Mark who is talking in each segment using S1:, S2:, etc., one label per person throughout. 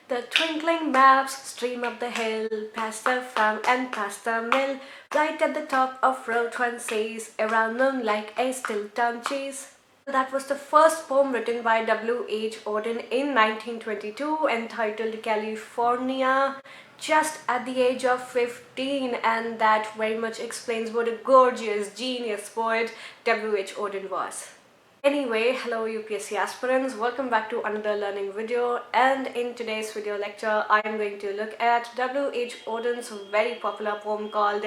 S1: The twinkling maps stream up the hill, past the farm and past the mill, right at the top of Road 1 says, around noon like a Stilton cheese. That was the first poem written by W.H. Auden in 1922, entitled California, just at the age of 15, and that very much explains what a gorgeous, genius poet W.H. Auden was. Anyway, hello UPSC aspirants, welcome back to another learning video, and in today's video lecture I am going to look at W.H. Auden's very popular poem called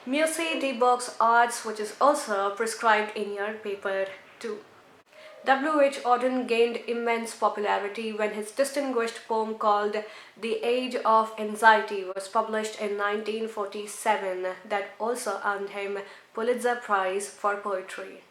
S1: Musse de Beaux Arts, which is also prescribed in your paper 2. W.H. Auden gained immense popularity when his distinguished poem called The Age of Anxiety was published in 1947, that also earned him Pulitzer Prize for Poetry.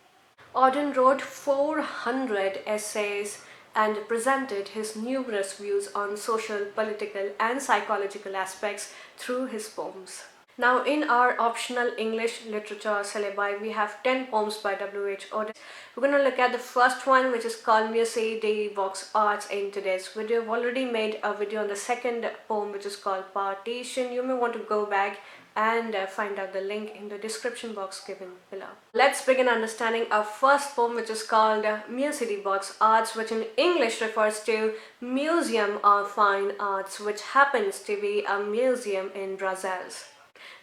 S1: Auden wrote 400 essays and presented his numerous views on social, political, and psychological aspects through his poems. Now, in our optional English literature syllabi, we have 10 poems by W.H. Auden. We're going to look at the first one, which is called Musse de Beaux Arts, in today's video. I've already made a video on the second poem, which is called Partition. You may want to go back and find out the link in the description box given below. Let's begin understanding our first poem, which is called Musse de Beaux Arts, which in English refers to Museum of Fine Arts, which happens to be a museum in Brussels.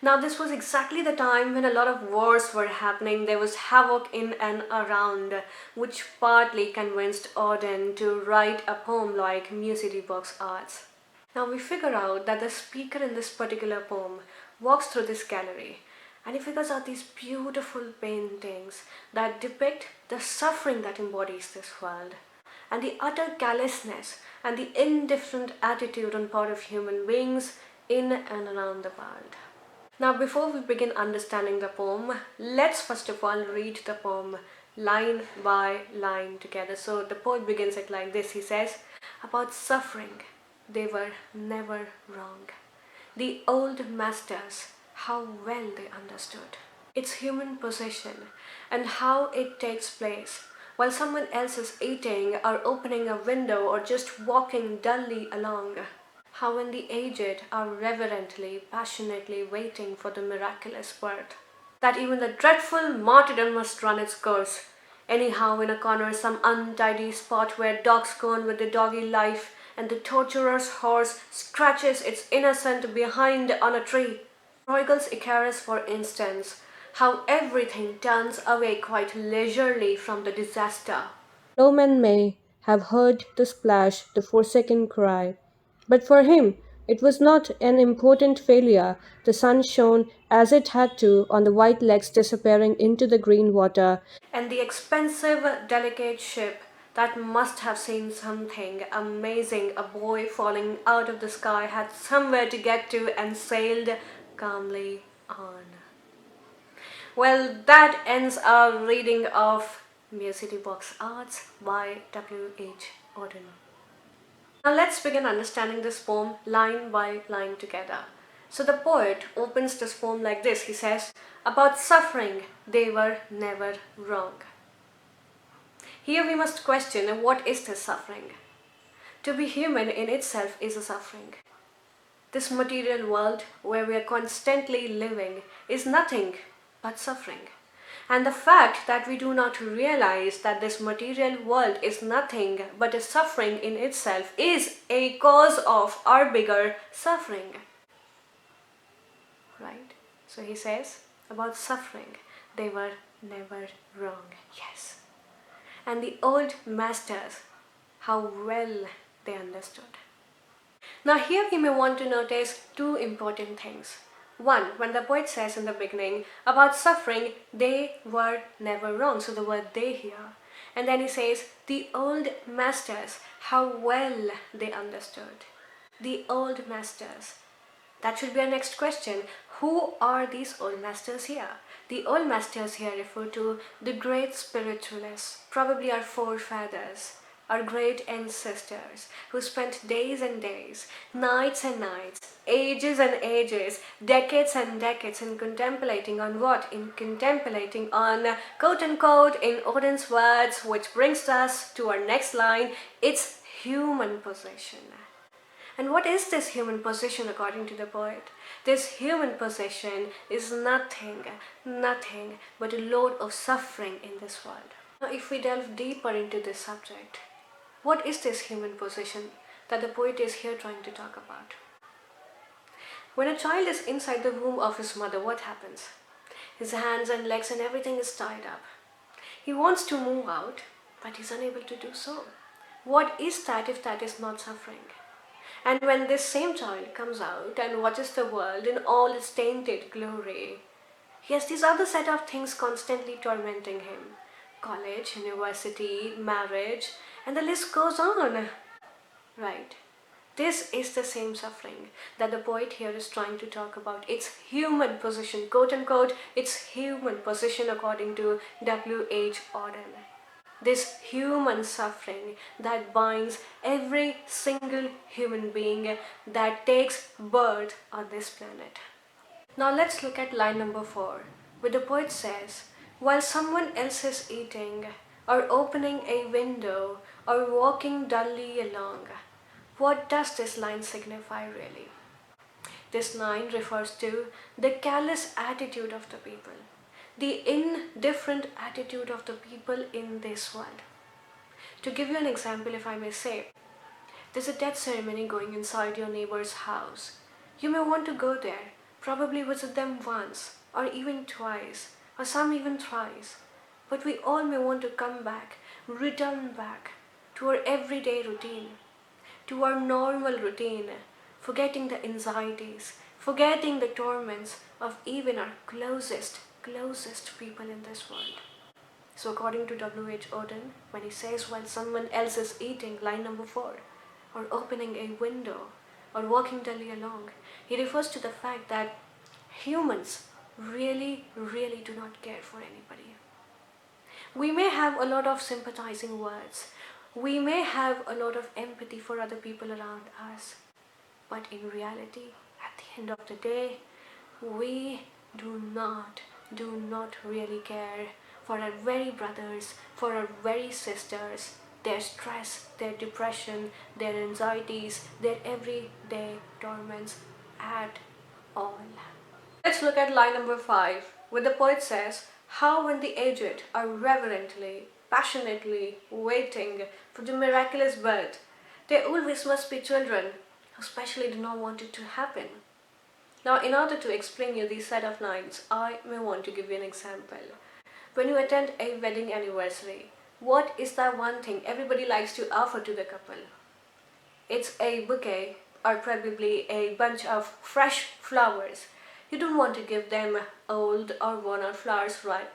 S1: Now, this was exactly the time when a lot of wars were happening. There was havoc in and around, which partly convinced Auden to write a poem like Musse de Beaux Arts. Now, we figure out that the speaker in this particular poem walks through this gallery and he figures out these beautiful paintings that depict the suffering that embodies this world and the utter callousness and the indifferent attitude on part of human beings in and around the world. Now, before we begin understanding the poem, let's first of all read the poem line by line together. So the poet begins it like this. He says, about suffering, they were never wrong. The old masters, how well they understood its human possession and how it takes place while someone else is eating or opening a window or just walking dully along. How when the aged are reverently, passionately waiting for the miraculous birth. That even the dreadful martyrdom must run its course. Anyhow, in a corner, some untidy spot where dogs go on with the doggy life, and the torturer's horse scratches its innocent behind on a tree. Bruegel's Icarus, for instance, how everything turns away quite leisurely from the disaster. No man may have heard the splash, the forsaken cry. But for him, it was not an important failure. The sun shone as it had to on the white legs disappearing into the green water, and the expensive, delicate ship that must have seen something amazing, a boy falling out of the sky, had somewhere to get to and sailed calmly on. Well, that ends our reading of Musse de Beaux Arts by W.H. Auden. Now let's begin understanding this poem line by line together. So the poet opens this poem like this. He says, about suffering, they were never wrong. Here we must question, what is this suffering? To be human in itself is a suffering. This material world where we are constantly living is nothing but suffering. And the fact that we do not realize that this material world is nothing but a suffering in itself is a cause of our bigger suffering. Right? So he says, about suffering, they were never wrong. Yes. And the old masters, how well they understood. Now here we may want to notice two important things. One, when the poet says in the beginning, about suffering, they were never wrong. So the word they here. And then he says, the old masters, how well they understood. The old masters. That should be our next question. Who are these old masters here? The old masters here refer to the great spiritualists, probably our forefathers, our great ancestors, who spent days and days, nights and nights, ages and ages, decades and decades in contemplating on what? In contemplating on, quote unquote, in Auden's words, which brings us to our next line, it's human possession. And what is this human possession according to the poet? This human possession is nothing but a load of suffering in this world. Now, if we delve deeper into this subject, what is this human possession that the poet is here trying to talk about? When a child is inside the womb of his mother, what happens? His hands and legs and everything is tied up. He wants to move out, but he's unable to do so. What is that if that is not suffering? And when this same child comes out and watches the world in all its tainted glory, he has this other set of things constantly tormenting him. College, university, marriage, and the list goes on. Right. This is the same suffering that the poet here is trying to talk about. It's human position, quote unquote, it's human position according to W.H. Auden. This human suffering that binds every single human being that takes birth on this planet. Now let's look at line number 4, where the poet says, while someone else is eating, or opening a window, or walking dully along. What does this line signify really? This line refers to the callous attitude of the people, the indifferent attitude of the people in this world. To give you an example, if I may say, there's a death ceremony going inside your neighbor's house. You may want to go there, probably visit them once, or even twice, or some even thrice. But we all may want to come back, return back to our everyday routine, to our normal routine, forgetting the anxieties, forgetting the torments of even our closest people in this world. So according to W.H. Auden, when he says while someone else is eating, line number 4, or opening a window, or walking dully along, he refers to the fact that humans really do not care for anybody. We may have a lot of sympathizing words, we may have a lot of empathy for other people around us, but in reality, at the end of the day, we do not really care for our very brothers, for our very sisters, their stress, their depression, their anxieties, their everyday torments at all. Let's look at line number 5, where the poet says, how when the aged are reverently, passionately waiting for the miraculous birth, they always must be children who specially do not want it to happen. Now, in order to explain you these set of lines, I may want to give you an example. When you attend a wedding anniversary, what is that one thing everybody likes to offer to the couple? It's a bouquet or probably a bunch of fresh flowers. You don't want to give them old or worn out flowers, right?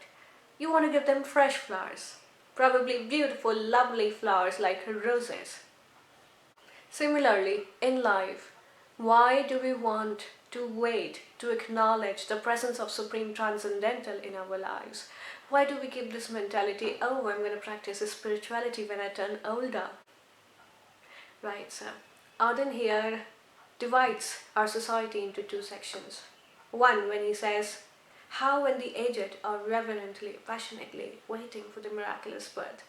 S1: You want to give them fresh flowers. Probably beautiful, lovely flowers like roses. Similarly, in life, why do we want to wait to acknowledge the presence of Supreme Transcendental in our lives? Why do we keep this mentality, oh, I'm going to practice spirituality when I turn older? Right, so Auden here divides our society into 2 sections. One, when he says, how when the aged are reverently, passionately waiting for the miraculous birth.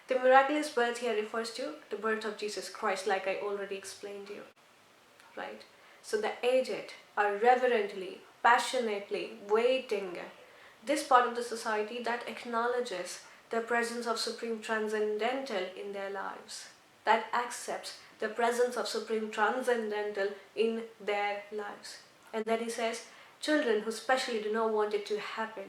S1: The miraculous birth here refers to the birth of Jesus Christ, like I already explained to you. Right? So the aged are reverently, passionately waiting. This part of the society that acknowledges the presence of Supreme Transcendental in their lives, that accepts the presence of Supreme Transcendental in their lives. And then he says, children who specially do not want it to happen.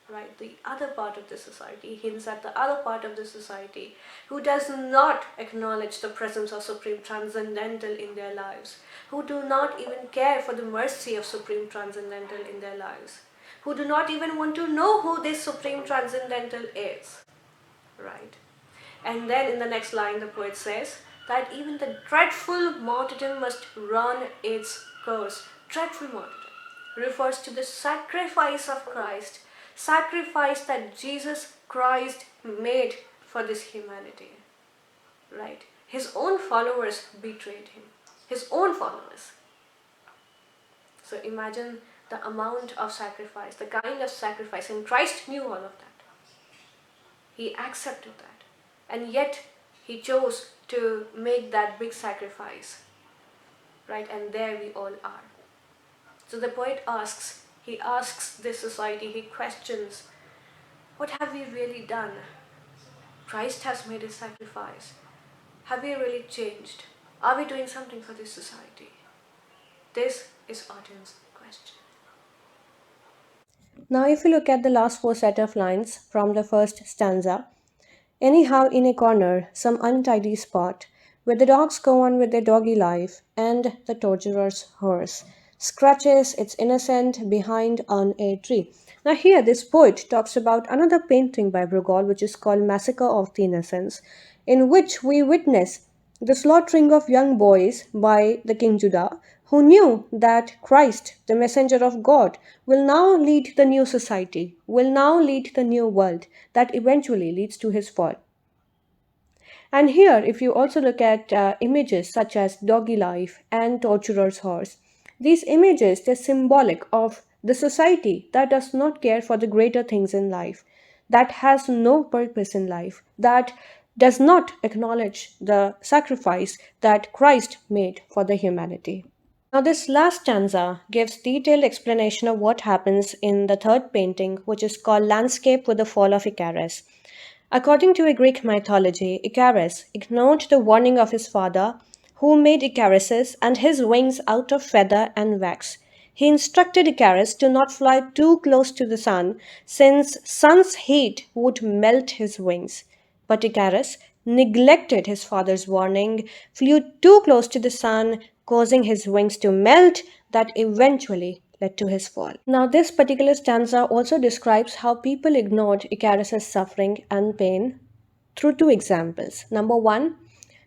S1: Right? The other part of the society hints at the other part of the society who does not acknowledge the presence of Supreme Transcendental in their lives, who do not even care for the mercy of Supreme Transcendental in their lives, who do not even want to know who this Supreme Transcendental is. Right? And then in the next line the poet says that even the dreadful martyrdom must run its course. Dreadful martyrdom refers to the sacrifice of Christ, sacrifice that Jesus Christ made for this humanity. Right? His own followers betrayed him. His own followers. So imagine the amount of sacrifice, the kind of sacrifice, and Christ knew all of that. He accepted that. And yet, he chose to make that big sacrifice right? And there we all are. So the poet he asks this society, he questions, what have we really done? Christ has made his sacrifice. Have we really changed? Are we doing something for this society? This is Auden's question. Now, if you look at the last four set of lines from the first stanza, anyhow in a corner, some untidy spot, where the dogs go on with their doggy life, and the torturer's horse scratches its innocent behind on a tree. Now, here this poet talks about another painting by Bruegel, which is called Massacre of the Innocents, in which we witness the slaughtering of young boys by the King Judah, who knew that Christ, the messenger of God, will now lead the new society, will now lead the new world that eventually leads to his fall. And here, if you also look at images such as doggy life and torturer's horse, these images, they're symbolic of the society that does not care for the greater things in life, that has no purpose in life, that does not acknowledge the sacrifice that Christ made for the humanity. Now, this last stanza gives detailed explanation of what happens in the third painting, which is called Landscape with the Fall of Icarus. According to a Greek mythology, Icarus ignored the warning of his father, who made Icaruses and his wings out of feather and wax. He instructed Icarus to not fly too close to the sun, since sun's heat would melt his wings. But Icarus neglected his father's warning, flew too close to the sun, causing his wings to melt, that eventually led to his fall. Now, this particular stanza also describes how people ignored Icarus's suffering and pain through two examples. Number one,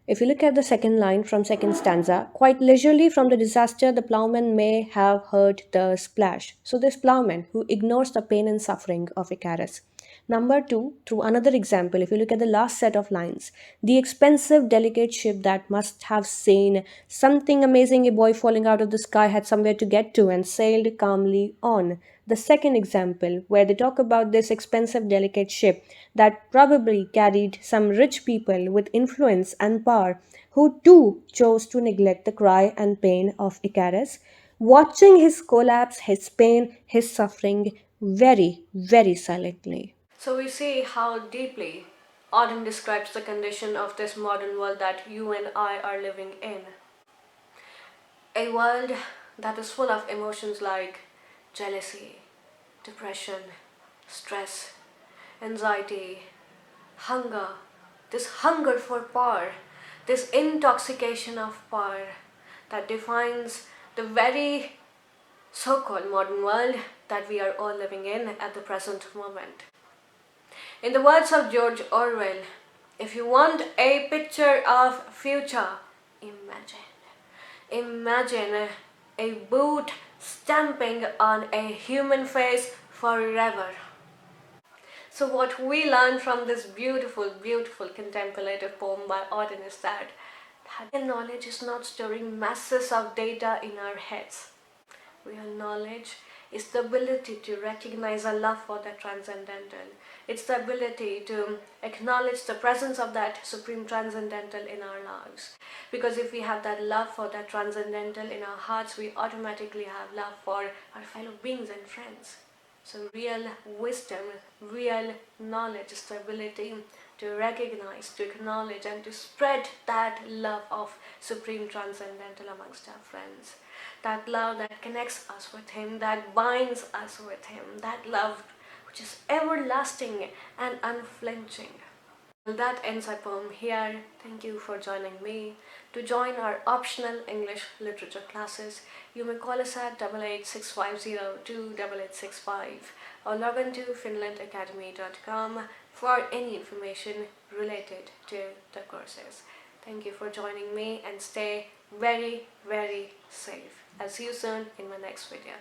S1: if you look at the second line from second stanza, quite leisurely from the disaster, the plowman may have heard the splash. So this plowman who ignores the pain and suffering of Icarus. Number two, through another example, if you look at the last set of lines, the expensive, delicate ship that must have seen something amazing, a boy falling out of the sky had somewhere to get to and sailed calmly on. The second example, where they talk about this expensive, delicate ship that probably carried some rich people with influence and power who too chose to neglect the cry and pain of Icarus, watching his collapse, his pain, his suffering very, very silently. So we see how deeply Auden describes the condition of this modern world that you and I are living in. A world that is full of emotions like jealousy, depression, stress, anxiety, hunger, this hunger for power, this intoxication of power that defines the very so-called modern world that we are all living in at the present moment. In the words of George Orwell, if you want a picture of future, imagine a boot stamping on a human face forever. So what we learn from this beautiful, beautiful contemplative poem by Auden is that real knowledge is not storing masses of data in our heads. Real knowledge is the ability to recognize a love for the transcendental. It's the ability to acknowledge the presence of that supreme transcendental in our lives. Because if we have that love for that transcendental in our hearts, we automatically have love for our fellow beings and friends. So real wisdom, real knowledge is the ability to recognize, to acknowledge, and to spread that love of supreme transcendental amongst our friends. That love that connects us with him, that binds us with him, that love which is everlasting and unflinching. Well, that ends our poem here. Thank you for joining me. To join our optional English literature classes, you may call us at 8865028865 or log on to finlandacademy.com for any information related to the courses. Thank you for joining me and stay very, very safe. I'll see you soon in my next video.